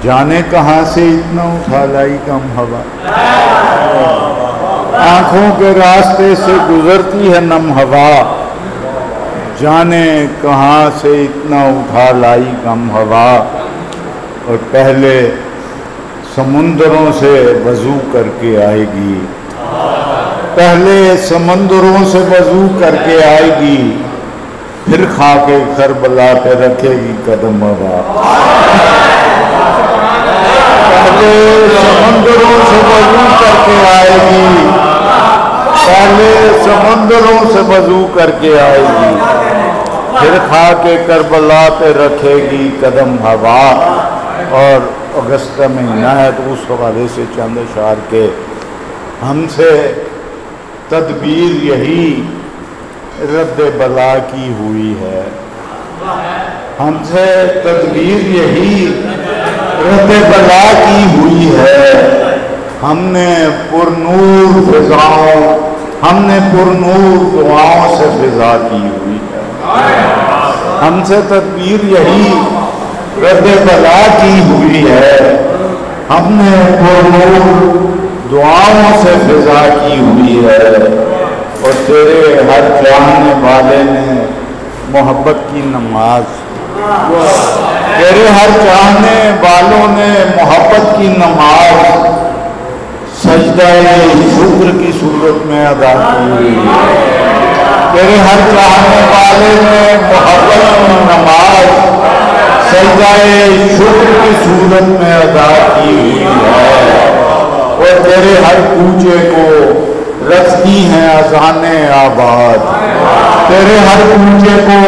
جانے کہاں سے اتنا اٹھا لائی کم ہوا، آنکھوں کے راستے سے گزرتی ہے نم ہوا، جانے کہاں سے اتنا اٹھا لائی کم ہوا، اور پہلے سمندروں سے وضو کر کے آئے گی، پہلے سمندروں سے وضو کر کے آئے گی، پھر خاک کربلا پہ رکھے گی قدم ہوا۔ پہلے سمندروں سے وضو کر کے آئے گی، پہلے سمندروں سے وضو کر کے آئے گی، پھر خاک کربلا پہ رکھے گی قدم ہوا۔ اور اگست کا مہینہ ہے تو اس حوالے سے چند اشعار کے ہم سے تدبیر یہی رد بلا کی ہوئی ہے، ہم سے تدبیر یہی رد بلا کی ہوئی ہے، ہم نے پرنور فضاؤں، ہم نے پرنور دعاؤں سے فضا کی ہوئی ہے، ہم سے تدبیر یہی رد بلا کی ہوئی ہے، ہم نے پرنور دعاؤں سے فضا کی ہوئی ہے، اور تیرے ہر چاہنے والے نے محبت کی نماز، تیرے ہر چاہنے والوں نے محبت کی نماز سجدہ شکر کی صورت میں ادا کی ہوئی ہے، تیرے ہر چاہنے والے نے محبت کی نماز سجدہ شکر کی صورت میں ادا کی ہوئی ہے، اور تیرے ہر کوچے کو رکھتی ہیں اذانیں آباد، تیرے ہر کوچے کو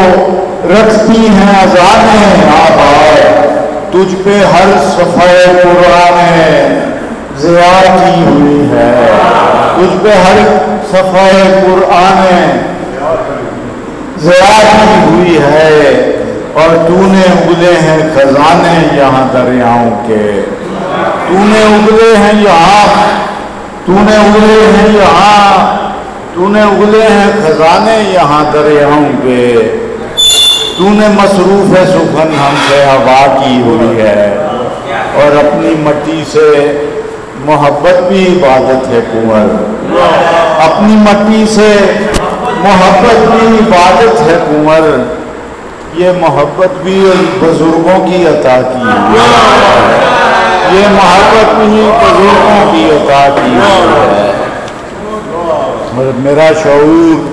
رکھتی ہیں اذانیں آباد، تجھ پہ ہر صفحہ قرآن ضیاء کی ہوئی ہے، تجھ پہ ہر صفحہ قرآن ضیاء کی ہوئی ہے، اور تو نے اگلے ہیں خزانے یہاں دریاؤں کے، تو نے اگلے ہیں یہاں، تو نے اگلے ہیں یہاں، تو نے اگلے ہیں خزانے یہاں دریاؤں کے، تو نے مصروف سخن ہم سے ہوا کی ہوئی ہے، اور اپنی مٹی سے محبت بھی عبادت ہے کنور، اپنی مٹی سے محبت بھی عبادت ہے کنور، یہ محبت بھی بزرگوں کی عطا کی ہوئی ہے، یہ محبت بھی بزرگوں کی عطا کی ہوئی ہے، اور میرا شعور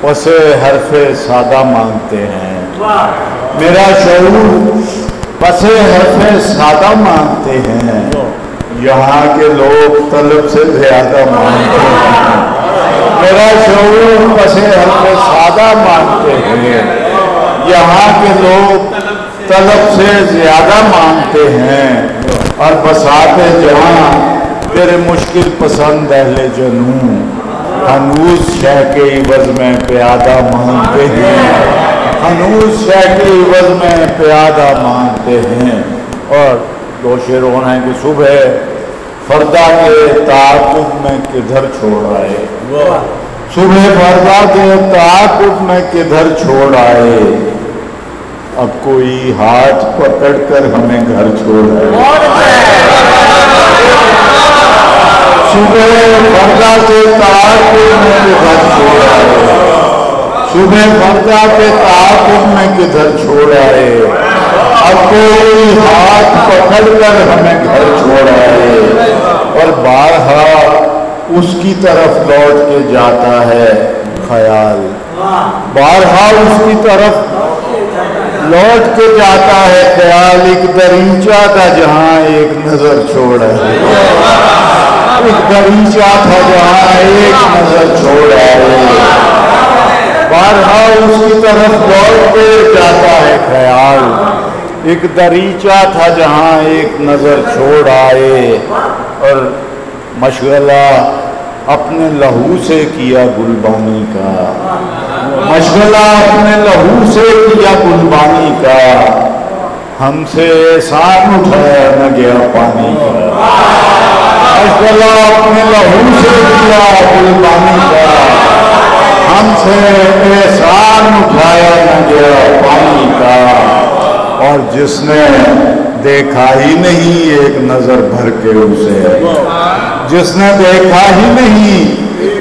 پس حرف سادہ مانگتے ہیں، میرا شعور پس حرف سادہ مانگتے ہیں، یہاں کے لوگ طلب سے زیادہ مانگتے ہیں، میرا شعور پس حرف سادہ مانگتے ہیں، یہاں کے لوگ طلب سے زیادہ مانگتے ہیں، اور بساط جہاں تیرے مشکل پسند اہل جنوں ہنوز شہ کے عوض میں پیادہ مانگتے ہیں، ہنوز شہ کے عوض میں پیادہ مانگتے ہیں۔ اور دو شعر اور ہیں کہ صبح فردا کے تعاقب میں کدھر چھوڑ آئے، صبح فردا کے تعاقب میں کدھر چھوڑ آئے، اب کوئی ہاتھ پکڑ کر ہمیں گھر چھوڑ آئے، صبح فردا کے تعاقب میں کدھر چھوڑ آئے، صبح فردا کے تعاقب میں کدھر چھوڑ آئے، اب کوئی ہاتھ پکڑ کر ہمیں گھر چھوڑ آئے، اور بارہا اس کی طرف لوٹ کے جاتا ہے خیال، بارہا اس کی طرف لوٹ کے جاتا ہے خیال، ایک دریچہ تھا جہاں ایک نظر چھوڑ آئے، ایک دریچہ تھا جہاں ایک نظر چھوڑ آئے، بارہا اس کی طرف لوٹ کے جاتا ہے خیال، ایک دریچہ تھا جہاں ایک نظر چھوڑ آئے، اور مشغلہ اپنے لہو سے کیا گلبانی کا، مشغلہ اپنے لہو سے کیا گلبانی کا، ہم سے احسان اٹھایا نہ گیا پانی کا، مشغلہ اپنے لہو سے کیا گلبانی کا، ہم سے احسان اٹھایا نہ گیا پانی کا، اور جس نے دیکھا ہی نہیں ایک نظر بھر کے اسے، جس نے دیکھا ہی نہیں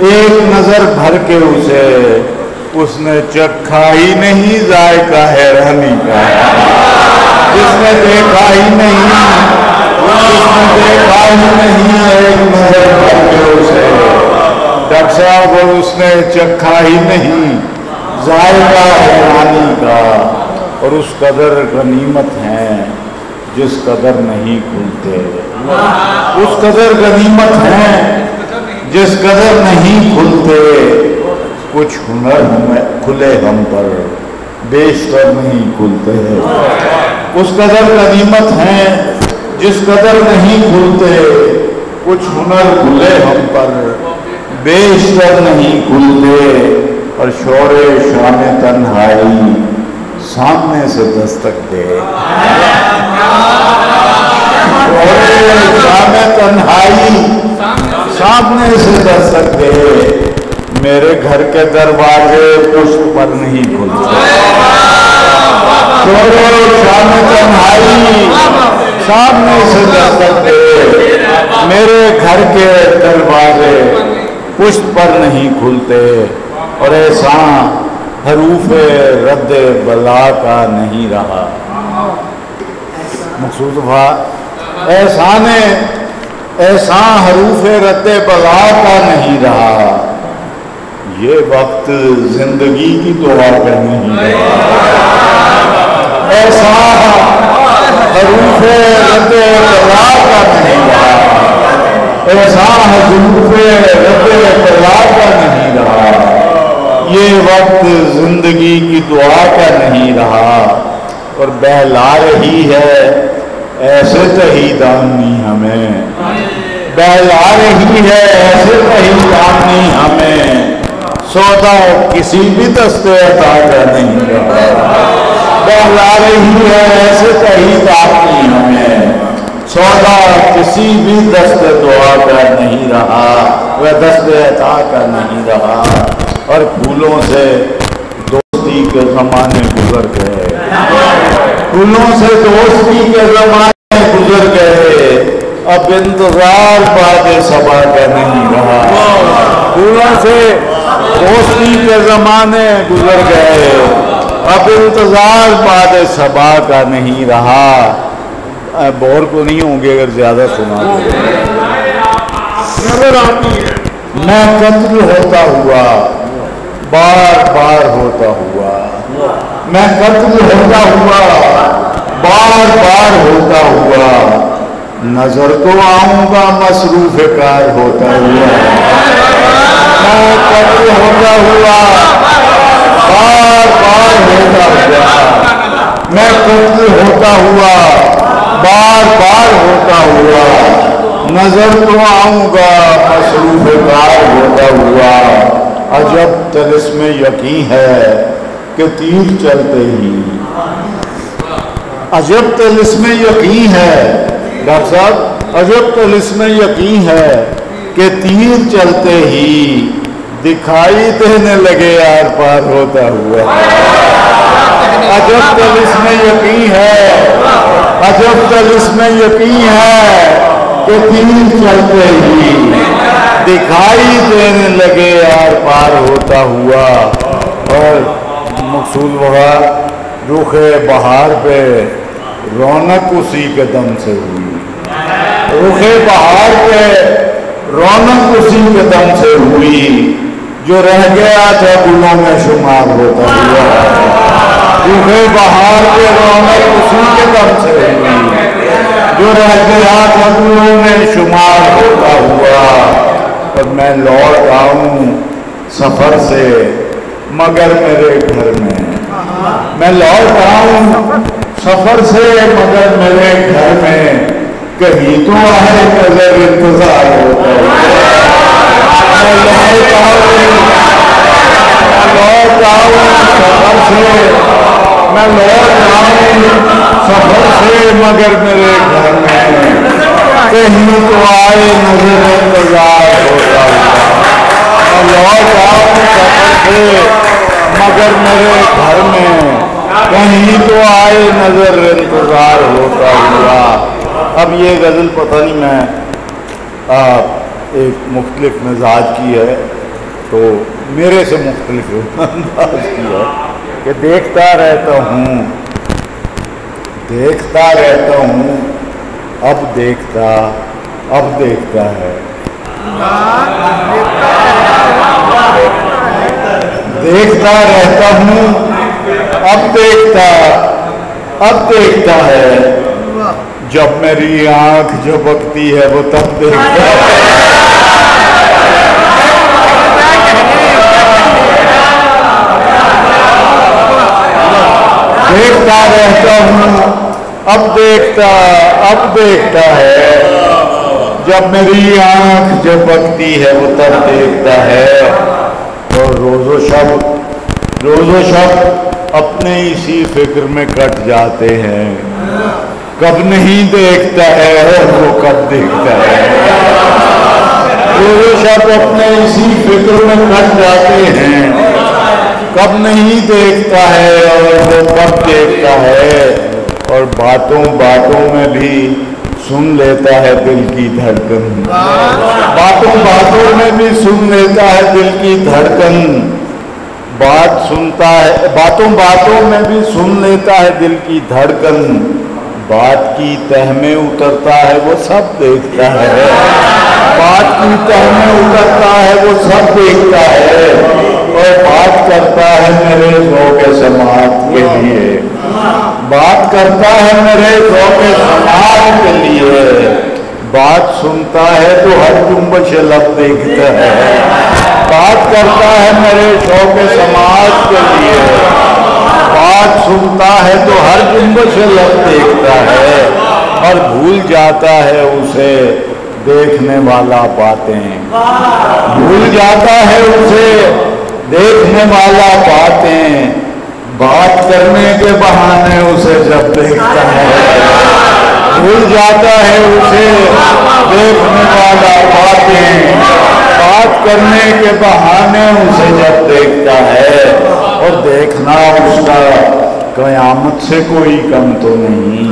ایک نظر بھر کے اسے، اس نے چکھا ہی نہیں ذائقہ حیرانی کا، جس نے دیکھا ہی نہیں، جس نے دیکھا ہی نہیں ایک نظر بھر کے اسے، ڈاکٹر صاحب اور اس نے چکھا ہی نہیں ذائقہ حیرانی کا، اور اس قدر غنیمت ہیں جس قدر نہیں کھلتے، اس قدر غنیمت ہیں جس قدر نہیں کھلتے، کچھ ہنر کھلے ہم پر بیشتر نہیں کھلتے، اس قدر غنیمت ہیں جس قدر نہیں کھلتے، کچھ ہنر کھلے ہم پر بیشتر نہیں کھلتے، اور شور شام تنہائی سامنے سے دستک دے، شور شام تنہائی سامنے سے دستک دے، میرے گھر کے دروازے پشت پر نہیں کھلتے، شور شام تنہائی سامنے سے دستک دے، میرے گھر کے دروازے پشت پر نہیں کھلتے، اور احسان حروف رد بلا کا نہیں رہا، مقصود ہوا احسان حروف رد بلا کا نہیں رہا، یہ وقت زندگی کی دعا کا نہیں رہا، احسان حروف رد بلا کا نہیں رہا، احسان حروف رد بلا کا نہیں رہا، یہ وقت زندگی کی دعا کا نہیں رہا، اور بہلا رہی ہے ایسے تہی دامنی ہمیں، بہلا رہی ہے ایسے تہی دامنی ہمیں، سودا کسی بھی دستے عطا کا نہیں رہا، بہلا رہی ہے ایسے تہی دامنی ہمیں، سودا کسی بھی دست دعا کا نہیں رہا، وہ دست عطا کا نہیں رہا، اور پھولوں سے دوستی کے زمانے گزر گئے، پھولوں سے دوستی کے زمانے گزر گئے، اب انتظار باد صبا کا نہیں رہا، پھولوں سے دوستی کے زمانے گزر گئے، اب انتظار باد صبا کا نہیں رہا۔ بور کو نہیں ہوں گے اگر زیادہ سنا میں قتل ہوتا ہوا بار بار ہوتا ہوا، میں قتل ہوتا ہوا بار بار ہوتا ہوا، نظر تو آؤں گا مصروف کار ہوتا ہوا، میں قتل ہوتا ہوا بار بار ہوتا ہوا، میں قتل ہوتا ہوا بار بار ہوتا ہوا، نظر تو آؤں گا مصروف کار ہوتا ہوا، عجب طلسم یقین ہے کہ تیر چلتے ہی، عجب طلسم یقین ہے ڈاکٹر صاحب، عجب طلسم یقین ہے کہ تیر چلتے ہی دکھائی دینے لگے آر پار ہوتا ہوا، عجب طلسم یقین ہے، عجب طلسم یقین ہے کہ تیر چلتے ہی دکھائی دینے لگے آر پار ہوتا ہوا، اور مقصود ہوا رخ بہار پہ رونق اسی کے دم سے ہوئی، رخ بہار پہ رونق اسی کے دم سے ہوئی، جو رہ گیا تھا گلوں میں شمار ہوتا ہوا، رخ بہار پہ رونق اسی کے دم سے ہوئی، جو رہ گیا تھا گلوں میں شمار ہوتا ہوا، اور میں لوٹ آؤں سفر سے مگر میرے گھر میں لوٹ آؤں سفر سے مگر میرے گھر میں کہیں تو آئے نظر انتظار ہوتا ہوا، میں لوٹ آؤں سفر سے، میں لوٹ آؤں سفر سے مگر میرے گھر میں کہیں تو آئے نظر انتظار ہوتا ہوا، میں لوٹ آؤں سفر سے مگر میرے گھر میں کہیں تو آئے نظر انتظار ہوتا ہوا. اب یہ غزل پتہ نہیں میں ایک مختلف مزاج کی ہے تو میرے سے مختلف انداز کی ہے کہ دیکھتا رہتا ہوں اب دیکھتا ہے. دیکھتا رہتا ہوں اب دیکھتا ہے. جب میری آنکھ جھپکتی ہے وہ تب دیکھتا ہے. دیکھتا رہتا ہوں اب دیکھتا ہے. جب میری آنکھ جھپکتی ہے وہ تب دیکھتا ہے. اور روز و شب اپنے اسی فکر میں کٹ جاتے ہیں. کب نہیں دیکھتا ہے اور وہ کب دیکھتا ہے. روز و شب اپنے اسی فکر میں کٹ جاتے ہیں. کب نہیں دیکھتا ہے اور وہ کب دیکھتا ہے. اور باتوں میں بھی سن لیتا ہے دل کی دھڑکن. باتوں میں بھی سن لیتا ہے دل کی دھڑکن. باتوں میں بھی سن لیتا ہے دل کی دھڑکن. بات کی تہ میں اترتا ہے وہ سب دیکھتا ہے. بات کی تہ میں اترتا ہے وہ سب دیکھتا ہے. اور بات کرتا ہے میرے ذوق سماعت کے لیے. بات کرتا ہے میرے ذوق سماعت کے لیے. بات سنتا ہے تو ہر جنبش لب دیکھتا ہے. بات کرتا ہے میرے شوق سماعت کے لیے. بات سنتا ہے تو ہر جنبش لب دیکھتا ہے. اور بھول جاتا ہے اسے دیکھنے والا باتیں. بھول جاتا ہے اسے دیکھنے والا باتیں. بات کرنے کے بہانے اسے جب دیکھتا ہے. بھول جاتا ہے اسے دیکھنے والا باتیں. بات کرنے کے بہانے اسے جب دیکھتا ہے. اور دیکھنا اس کا قیامت سے کوئی کم تو نہیں.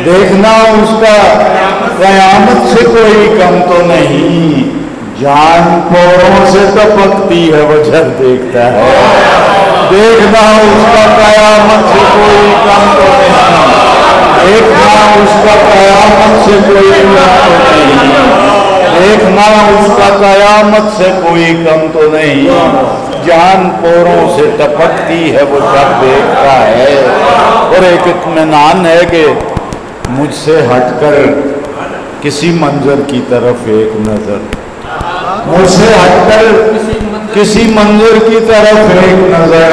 دیکھنا اس کا قیامت سے کوئی کم تو نہیں. جان پوروں سے ٹپکتی ہے وہ جب دیکھتا ہے. دیکھنا اس کا قیامت سے کوئی کم تو نہیں. دیکھنا اس کا قیامت سے کوئی کم تو نہیں. دیکھنا اس کا قیامت سے کوئی کم تو نہیں. جان پوروں سے ٹپکتی ہے وہ جب دیکھتا ہے. اور ایک اطمینان ہے کہ مجھ سے ہٹ کر کسی منظر کی طرف ایک نظر. مجھ سے ہٹ کر کسی منظر کی طرف ایک نظر.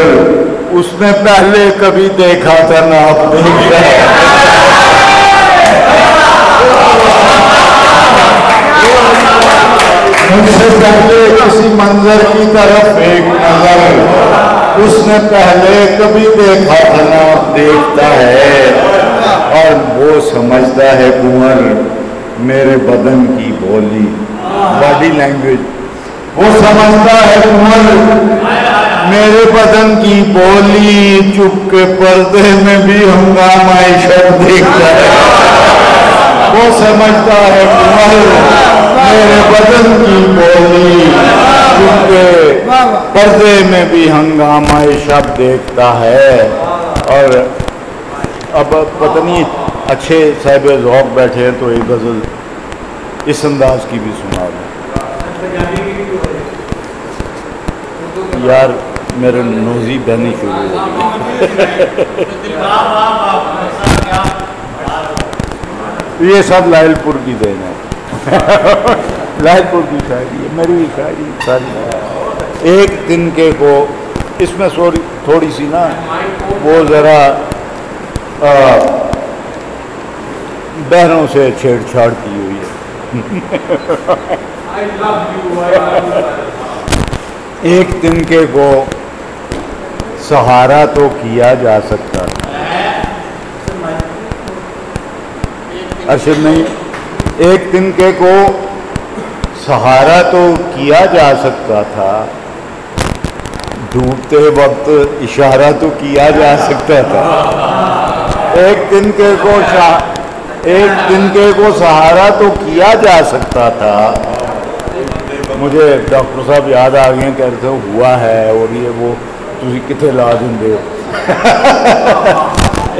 اس نے پہلے کبھی دیکھا تھا نہ اب دیکھتا ہے. مجھ سے پہلے کسی منظر کی طرف ایک نظر. اس نے پہلے کبھی دیکھا تھا نہ اب دیکھتا ہے. اور وہ سمجھتا ہے کنور میرے بدن کی بولی. Body language. وہ سمجھتا ہے کنور میرے بدن کی بولی. چپ کے پردے میں بھی ہنگامہ شب دیکھتا ہے. وہ سمجھتا ہے کنور میرے بدن کی بولی. چپ کے پردے میں بھی ہنگامہ شب دیکھتا ہے. اور اب پتہ نہیں اچھے صاحب ذوق بیٹھے ہیں تو ایک غزل اس انداز کی بھی سنا دیں. یار میرے نوزی بہنی شروع ہو گئی. یہ سب لاہل پور کی دین ہے. لاہل پور کی شاعری ہے. میری شاعری ساری ایک دن کے کو اس میں تھوڑی سی نا وہ ذرا بہنوں سے چھیڑ چھاڑ کی ہوئی ہے. ایک دن کے کو سہارا تو کیا جا سکتا ارشد نہیں. ایک دن کے کو سہارا تو کیا جا سکتا تھا. ڈوبتے وقت اشارہ تو کیا جا سکتا تھا، ایک تنکے کو سہارا تو کیا جا سکتا تھا۔ مجھے ڈاکٹر صاحب یاد آ گئے، کہہ رہے تھے ہوا ہے اور یہ وہ تسی کتنے لا دیں دے ہو۔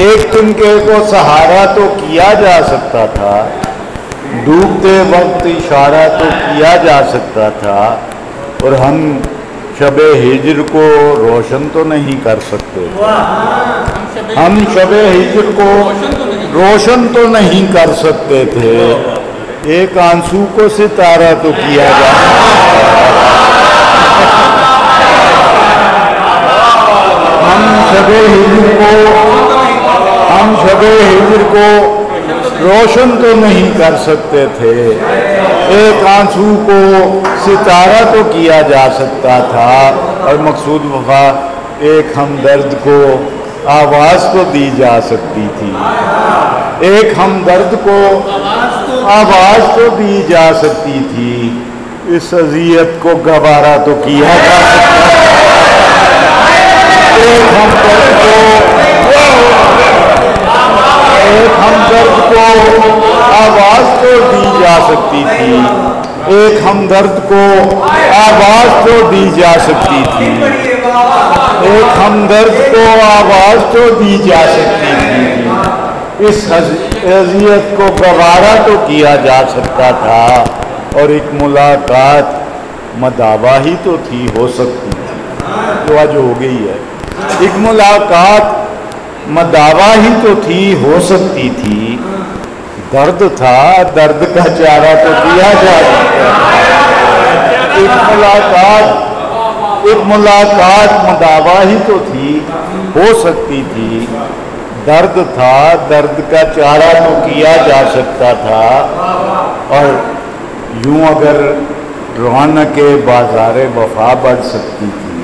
ایک تنکے کو سہارا تو کیا جا سکتا تھا، ڈوبتے وقت اشارہ تو کیا جا سکتا تھا، اور ہم شب ہجر کو روشن تو نہیں کر سکتے، ہم شب ہجر کو روشن تو نہیں کر سکتے تھے، ایک آنسو کو ستارہ تو کیا جا سکتا تھا، ہم شب ہجر کو روشن تو نہیں کر سکتے تھے، ایک آنسو کو ستارہ تو کیا جا سکتا تھا، اور مقصود وفا ایک ہمدرد کو آواز تو دی جا سکتی تھی، ایک ہمدرد کو آواز تو دی جا سکتی تھی، اس اذیت کو گوارا تو کیا جا سکتا تھا، ایک ہمدرد کو آواز تو دی جا سکتی تھی، ایک ہمدرد کو آواز تو دی جا سکتی تھی، ایک ہمدرد کو آواز تو دی جا سکتی تھی، اس اذیت کو گوارا تو کیا جا سکتا تھا، اور ایک ملاقات مداوا ہی تو تھی، ہو سکتی تھی، جو آج ہو گئی ہے، ایک ملاقات مداوا ہی تو تھی، ہو سکتی تھی، درد تھا درد کا چارہ تو کیا جا سکتا تھا، ایک ملاقات مداوا ہی تو تھی، ہو سکتی تھی، درد تھا درد کا چارہ تو کیا جا سکتا تھا، اور یوں اگر رونق بازار وفا بڑھ سکتی تھی،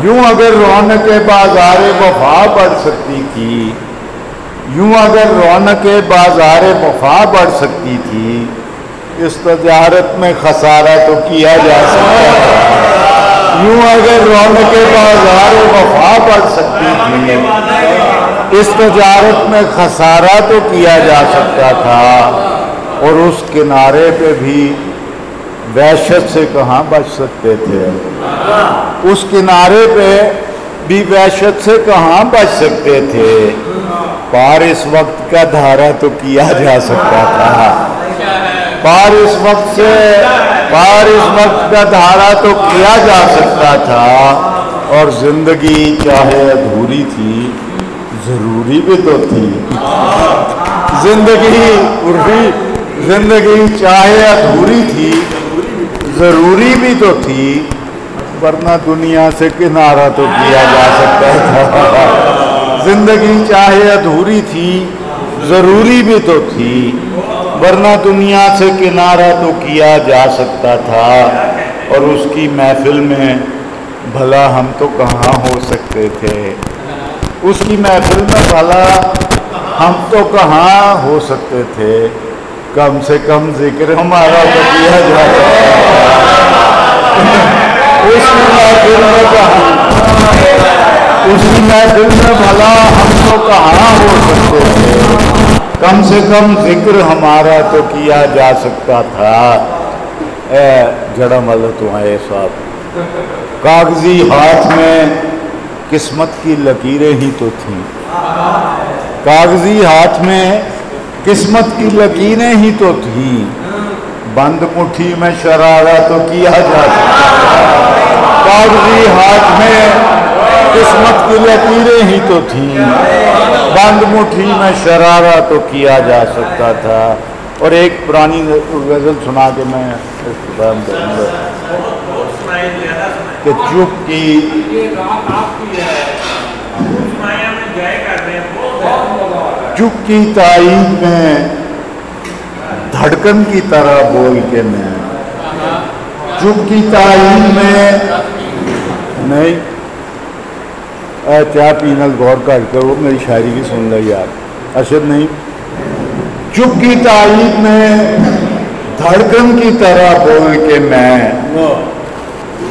یوں اگر رونق بازار وفا بڑھ سکتی تھی، یوں اگر رونق بازار وفا بڑھ سکتی تھی، اس تجارت میں خسارہ تو کیا جا سکتا تھا، یوں اگر رونق بازار وفا بڑھ سکتی تھی، اس تجارت میں خسارہ تو کیا جا سکتا تھا، اور اس کنارے پہ بھی وحشت سے کہاں بچ سکتے تھے، اس کنارے پہ بھی وحشت سے کہاں بچ سکتے تھے، پار اس وقت کا دھارا تو کیا جا سکتا تھا، پار اس وقت کا دھارا تو کیا جا سکتا تھا، اور زندگی چاہے ادھوری تھی ضروری بھی تو تھی، زندگی چاہے ادھوری تھی ضروری بھی تو تھی، ورنہ دنیا سے کنارہ تو کیا جا سکتا تھا، زندگی چاہے ادھوری تھی ضروری بھی تو تھی، ورنہ دنیا سے کنارہ تو کیا جا سکتا تھا، اور اس کی محفل میں بھلا ہم تو کہاں ہو سکتے تھے، اس کی محفل میں بھلا ہم تو کہاں ہو سکتے تھے، کم سے کم ذکر ہمارا تو کیا جا سکتا تھا، اس کی محفل میں بھلا ہم تو کہاں ہو سکتے تھے، کم سے کم ذکر ہمارا تو کیا جا سکتا تھا۔ اے جڑا مل تو ہے صاحب، کاغذی ہاتھ میں قسمت کی لکیریں ہی تو تھیں، کاغذی ہاتھ میں قسمت کی لکیریں ہی تو تھیں، بند مٹھی میں شرارہ تو کیا جا سکتا تھا، کاغذی ہاتھ میں قسمت کی لکیریں ہی تو تھیں، بند مٹھی میں شرارہ تو کیا جا سکتا تھا۔ اور ایک پرانی غزل سنا کے میں اختتام کروں گا کہ چپ کی تائید میں دھڑکن کی طرح بول کے میں، چپ کی تائید میں نہیں، چاہ پینل غور کر کر وہ میری شاعری بھی سن لے یار، ارشد نہیں، چپ کی تائید میں دھڑکن کی طرح بول کے میں